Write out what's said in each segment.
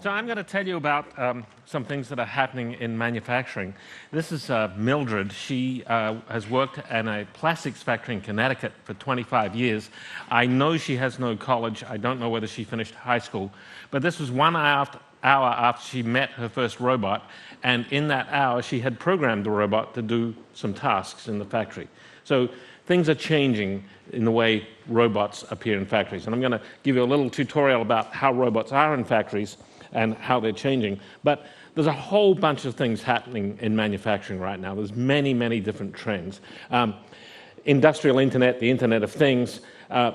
So I'm going to tell you about some things that are happening in manufacturing. This is Mildred. She has worked in a plastics factory in Connecticut for 25 years. I know she has no college. I don't know whether she finished high school. But this was 1 hour after she met her first robot. And in that hour, she had programmed the robot to do some tasks in the factory. So things are changing in the way robots appear in factories. And I'm going to give you a little tutorial about how robots are in factories and how they're changing. But there's a whole bunch of things happening in manufacturing right now. There's many, many different trends. Industrial internet, the Internet of Things,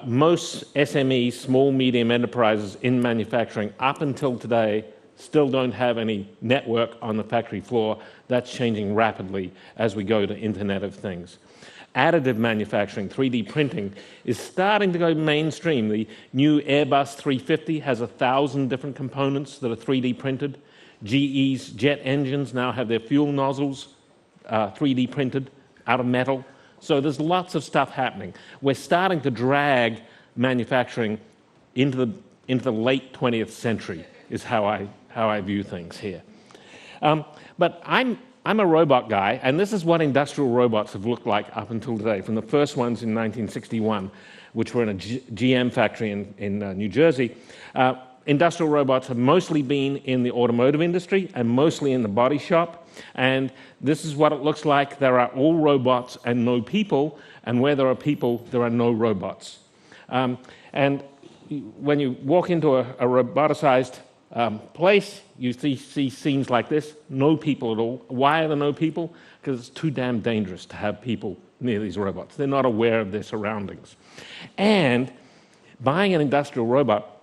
most SMEs, small, medium enterprises in manufacturing, up until today, still don't have any network on the factory floor. That's changing rapidly as we go to Internet of Things. Additive manufacturing, 3D printing, is starting to go mainstream. The new Airbus 350 has 1,000 different components that are 3D printed. GE's jet engines now have their fuel nozzles 3D printed out of metal. So there's lots of stuff happening. We're starting to drag manufacturing into the late 20th century, is how I view things here. But I'm a robot guy, and this is what industrial robots have looked like up until today, from the first ones in 1961, which were in a GM factory in New Jersey. Industrial robots have mostly been in the automotive industry and mostly in the body shop, and this is what it looks like. There are all robots and no people, and where there are people, there are no robots. And when you walk into a roboticized place, you see scenes like this, no people at all. Why are there no people? Because it's too damn dangerous to have people near these robots. They're not aware of their surroundings. And buying an industrial robot,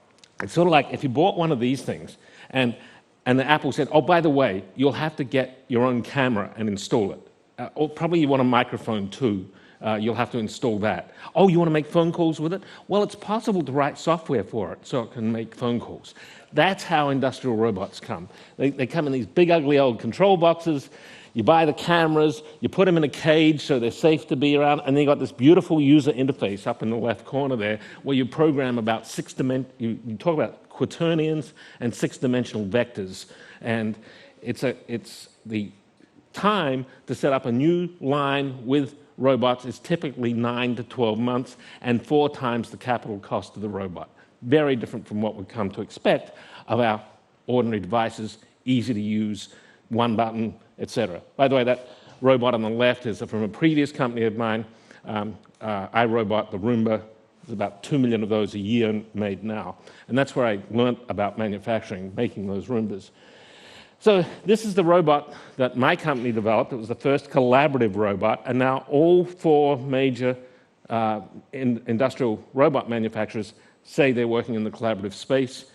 it's sort of like if you bought one of these things and the Apple said, oh, by the way, you'll have to get your own camera and install it. Or probably you want a microphone too. You'll have to install that. Oh, you want to make phone calls with it? Well, it's possible to write software for it so it can make phone calls. That's how industrial robots come. They come in these big, ugly old control boxes. You buy the cameras, you put them in a cage so they're safe to be around, and then you've got this beautiful user interface up in the left corner there where you program about you talk about quaternions and six-dimensional vectors. And it's the time to set up a new line with robots is typically 9 to 12 months and 4 times the capital cost of the robot. Very different from what we've come to expect of our ordinary devices, easy to use, one button, etc. By the way, that robot on the left is from a previous company of mine, iRobot, the Roomba. There's about 2 million of those a year made now. And that's where I learned about manufacturing, making those Roombas. So this is the robot that my company developed. It was the first collaborative robot, and now all 4 major industrial robot manufacturers say they're working in the collaborative space,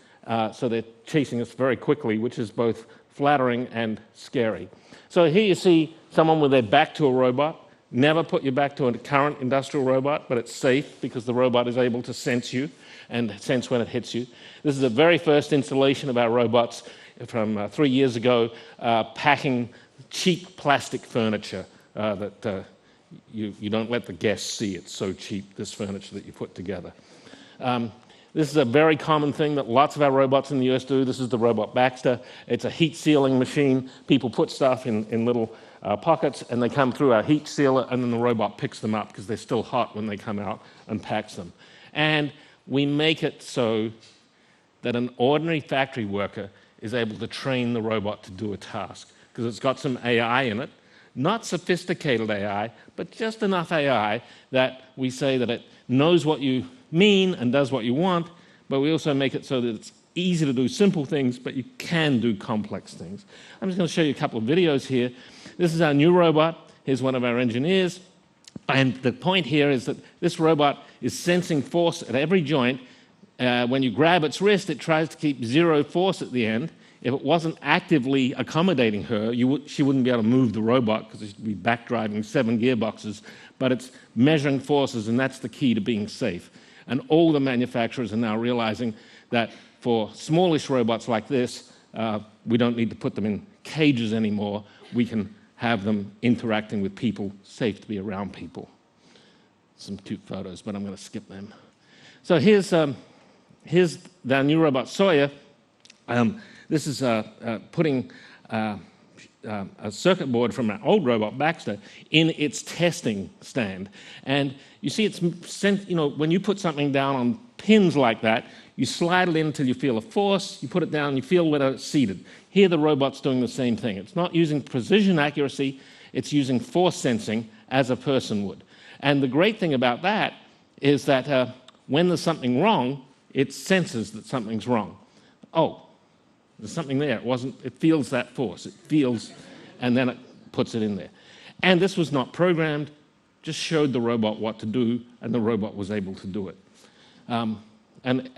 so they're chasing us very quickly, which is both flattering and scary. So here you see someone with their back to a robot. Never put your back to a current industrial robot, but it's safe because the robot is able to sense you and sense when it hits you. This is the very first installation of our robots from 3 years ago, packing cheap plastic furniture that you don't let the guests see. It's so cheap, this furniture that you put together. This is a very common thing that lots of our robots in the US do. This is the robot Baxter. It's a heat sealing machine. People put stuff in little pockets, and they come through our heat sealer, and then the robot picks them up because they're still hot when they come out and packs them. And we make it so that an ordinary factory worker is able to train the robot to do a task because it's got some AI in it. Not sophisticated AI, but just enough AI that we say that it knows what you mean and does what you want, but we also make it so that it's easy to do simple things, but you can do complex things. I'm just going to show you a couple of videos here. This is our new robot. Here's one of our engineers. And the point here is that this robot is sensing force at every joint. When you grab its wrist, it tries to keep 0 force at the end. If it wasn't actively accommodating her, she wouldn't be able to move the robot because she'd be backdriving 7 gearboxes. But it's measuring forces, and that's the key to being safe. And all the manufacturers are now realizing that for smallish robots like this, we don't need to put them in cages anymore. We can have them interacting with people, safe to be around people. Some cute photos, but I'm going to skip them. So here's the new robot Sawyer. This is putting a circuit board from an old robot, Baxter, in its testing stand. And you see, it's when you put something down on pins like that, you slide it in until you feel a force, you put it down, you feel whether it's seated. Here, the robot's doing the same thing. It's not using precision accuracy, it's using force sensing as a person would. And the great thing about that is that when there's something wrong, it senses that something's wrong. Oh, there's something there. It feels that force. It feels, and then it puts it in there. And this was not programmed, just showed the robot what to do, and the robot was able to do it. And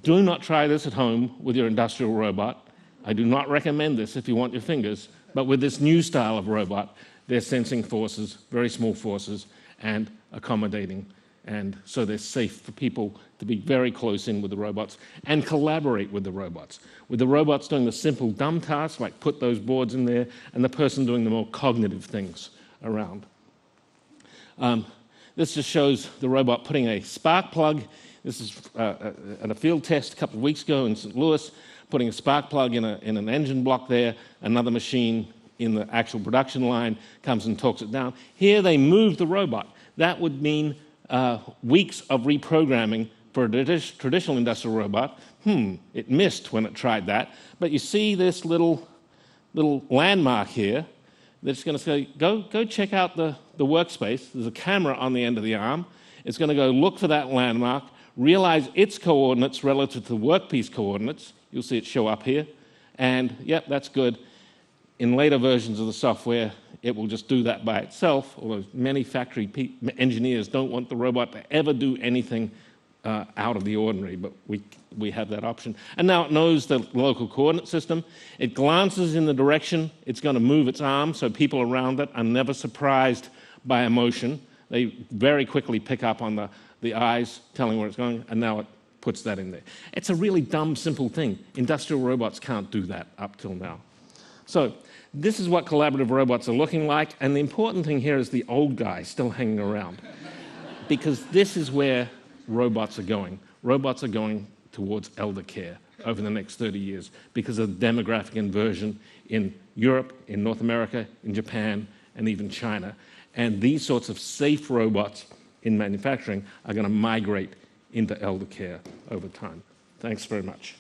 do not try this at home with your industrial robot. I do not recommend this if you want your fingers, but with this new style of robot, they're sensing forces, very small forces, and accommodating. And so they're safe for people to be very close in with the robots and collaborate with the robots. With the robots doing the simple dumb tasks, like put those boards in there, and the person doing the more cognitive things around. This just shows the robot putting a spark plug. This is at a field test a couple of weeks ago in St. Louis, putting a spark plug in an engine block there. Another machine in the actual production line comes and torques it down. Here they move the robot. That would mean weeks of reprogramming for a traditional industrial robot. It missed when it tried that. But you see this little landmark here that's going to say, go check out the workspace. There's a camera on the end of the arm. It's going to go look for that landmark, realize its coordinates relative to the workpiece coordinates. You'll see it show up here. And, yep, that's good. In later versions of the software, it will just do that by itself, although many factory engineers don't want the robot to ever do anything out of the ordinary, but we have that option. And now it knows the local coordinate system. It glances in the direction it's going to move its arm, so people around it are never surprised by a motion. They very quickly pick up on the eyes telling where it's going, and now it puts that in there. It's a really dumb, simple thing. Industrial robots can't do that up till now. So this is what collaborative robots are looking like, and the important thing here is the old guy still hanging around, because this is where robots are going. Robots are going towards elder care over the next 30 years because of demographic inversion in Europe, in North America, in Japan, and even China. And these sorts of safe robots in manufacturing are going to migrate into elder care over time. Thanks very much.